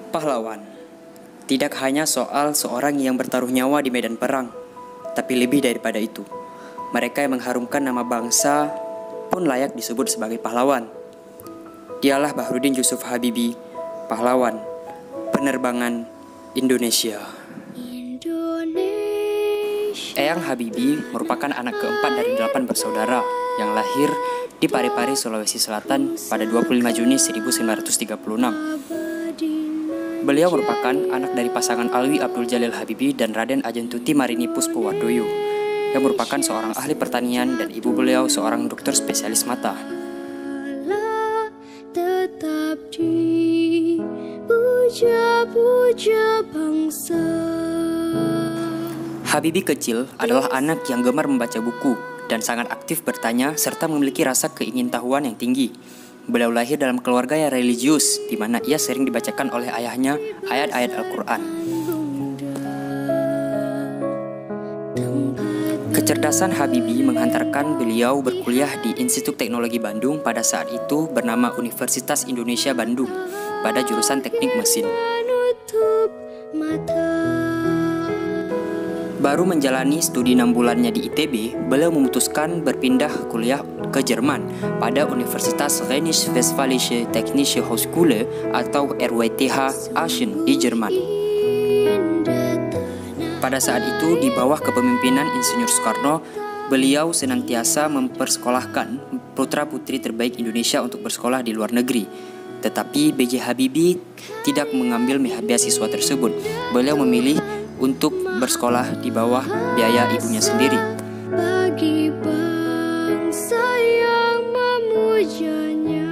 Pahlawan tidak hanya soal seorang yang bertaruh nyawa di medan perang, tapi lebih daripada itu. Mereka yang mengharumkan nama bangsa pun layak disebut sebagai pahlawan. Dialah Bahrudin Yusuf Habibie, pahlawan penerbangan Indonesia. Eyang Habibie merupakan anak keempat dari 8 bersaudara yang lahir di Parepare, Sulawesi Selatan pada 25 Juni 1936. Beliau merupakan anak dari pasangan Alwi Abdul Jalil Habibie dan Raden Ajentuti Marini Puspowardoyo, yang merupakan seorang ahli pertanian dan ibu beliau seorang dokter spesialis mata. Tetap dipuja-puja bangsa. Habibie kecil adalah anak yang gemar membaca buku dan sangat aktif bertanya serta memiliki rasa keingintahuan yang tinggi. Beliau lahir dalam keluarga yang religius, di mana ia sering dibacakan oleh ayahnya ayat-ayat Al-Quran. Kecerdasan Habibie menghantarkan beliau berkuliah di Institut Teknologi Bandung pada saat itu bernama Universitas Indonesia Bandung pada jurusan Teknik Mesin. Baru menjalani studi 6 bulannya di ITB, beliau memutuskan berpindah kuliah ke Jerman pada Universitas Rheinisch-Westfälische Technische Hochschule atau RWTH Aachen di Jerman. Pada saat itu, di bawah kepemimpinan Insinyur Soekarno, beliau senantiasa mempersekolahkan putra-putri terbaik Indonesia untuk bersekolah di luar negeri. Tetapi B.J. Habibie tidak mengambil beasiswa tersebut. Beliau memilih untuk bersekolah di bawah biaya ibunya sendiri. Bagi bangsa yang memujanya.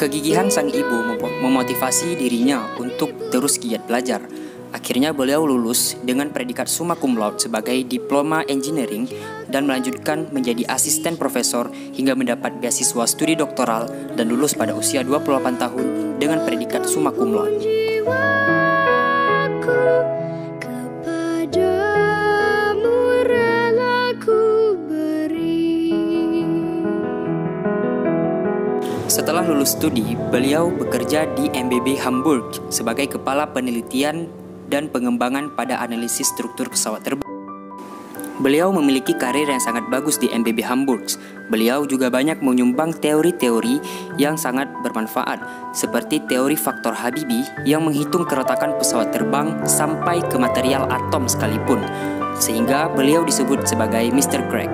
Kegigihan sang ibu memotivasi dirinya untuk terus giat belajar. Akhirnya beliau lulus dengan predikat summa cum laude sebagai diploma engineering dan melanjutkan menjadi asisten profesor hingga mendapat beasiswa studi doktoral dan lulus pada usia 28 tahun dengan predikat summa cum laude. Setelah lulus studi, beliau bekerja di MBB Hamburg sebagai kepala penelitian dan pengembangan pada analisis struktur pesawat terbang. Beliau memiliki karir yang sangat bagus di MBB Hamburg. Beliau juga banyak menyumbang teori-teori yang sangat bermanfaat, seperti teori faktor Habibie yang menghitung keretakan pesawat terbang sampai ke material atom sekalipun, sehingga beliau disebut sebagai Mr. Craig.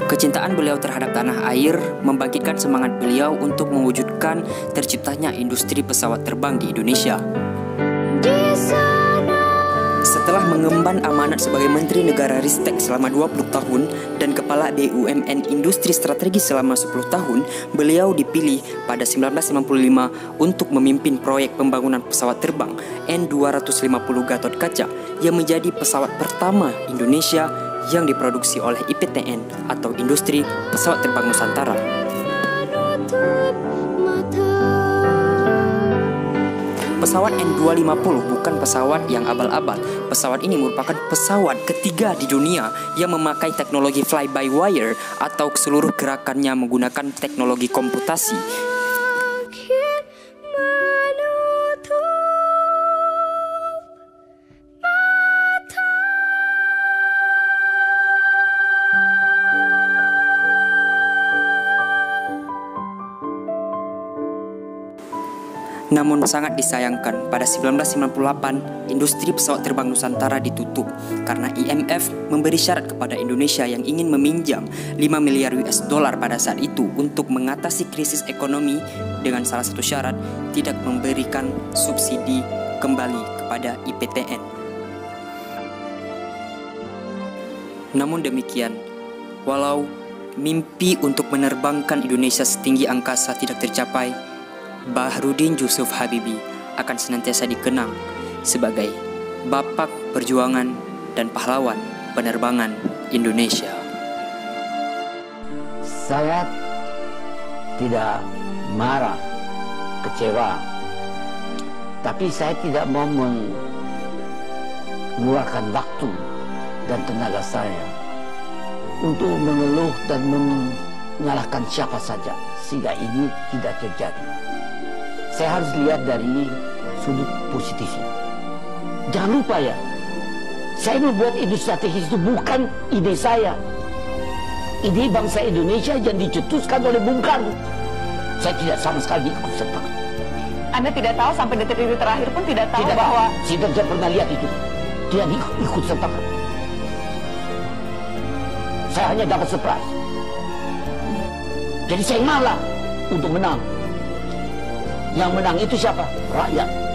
Kecintaan beliau terhadap tanah air membangkitkan semangat beliau untuk mewujudkan terciptanya industri pesawat terbang di Indonesia. Setelah mengemban amanat sebagai Menteri Negara Ristek selama 20 tahun dan Kepala BUMN Industri Strategis selama 10 tahun, beliau dipilih pada 1955 untuk memimpin proyek pembangunan pesawat terbang N250 Gatot Kaca yang menjadi pesawat pertama Indonesia yang diproduksi oleh IPTN atau Industri Pesawat Terbang Nusantara. Pesawat N250 bukan pesawat yang abal-abal. Pesawat ini merupakan pesawat ketiga di dunia yang memakai teknologi fly-by-wire atau seluruh gerakannya menggunakan teknologi komputasi. Namun sangat disayangkan, pada 1998 industri pesawat terbang Nusantara ditutup karena IMF memberi syarat kepada Indonesia yang ingin meminjam 5 miliar US dollar pada saat itu untuk mengatasi krisis ekonomi dengan salah satu syarat tidak memberikan subsidi kembali kepada IPTN. Namun demikian, walau mimpi untuk menerbangkan Indonesia setinggi angkasa tidak tercapai, Bahrudin Yusuf Habibie akan senantiasa dikenang sebagai bapak perjuangan dan pahlawan penerbangan Indonesia. Saya tidak marah, kecewa, tapi saya tidak mau mengeluarkan waktu dan tenaga saya untuk mengeluh dan menyalahkan siapa saja sehingga ini tidak terjadi. Saya harus lihat dari sudut positifnya. Jangan lupa ya, saya membuat ide strategis itu bukan ide saya. Ide bangsa Indonesia yang dicetuskan oleh Bung Karno. Saya tidak sama sekali ikut serta. Anda tidak tahu sampai detik-detik terakhir pun tidak tahu bahwa... Saya tidak pernah lihat itu. Tidak ikut serta. Saya hanya dapat surprise. Jadi saya ngalah untuk menang. Yang menang itu siapa? Rakyat.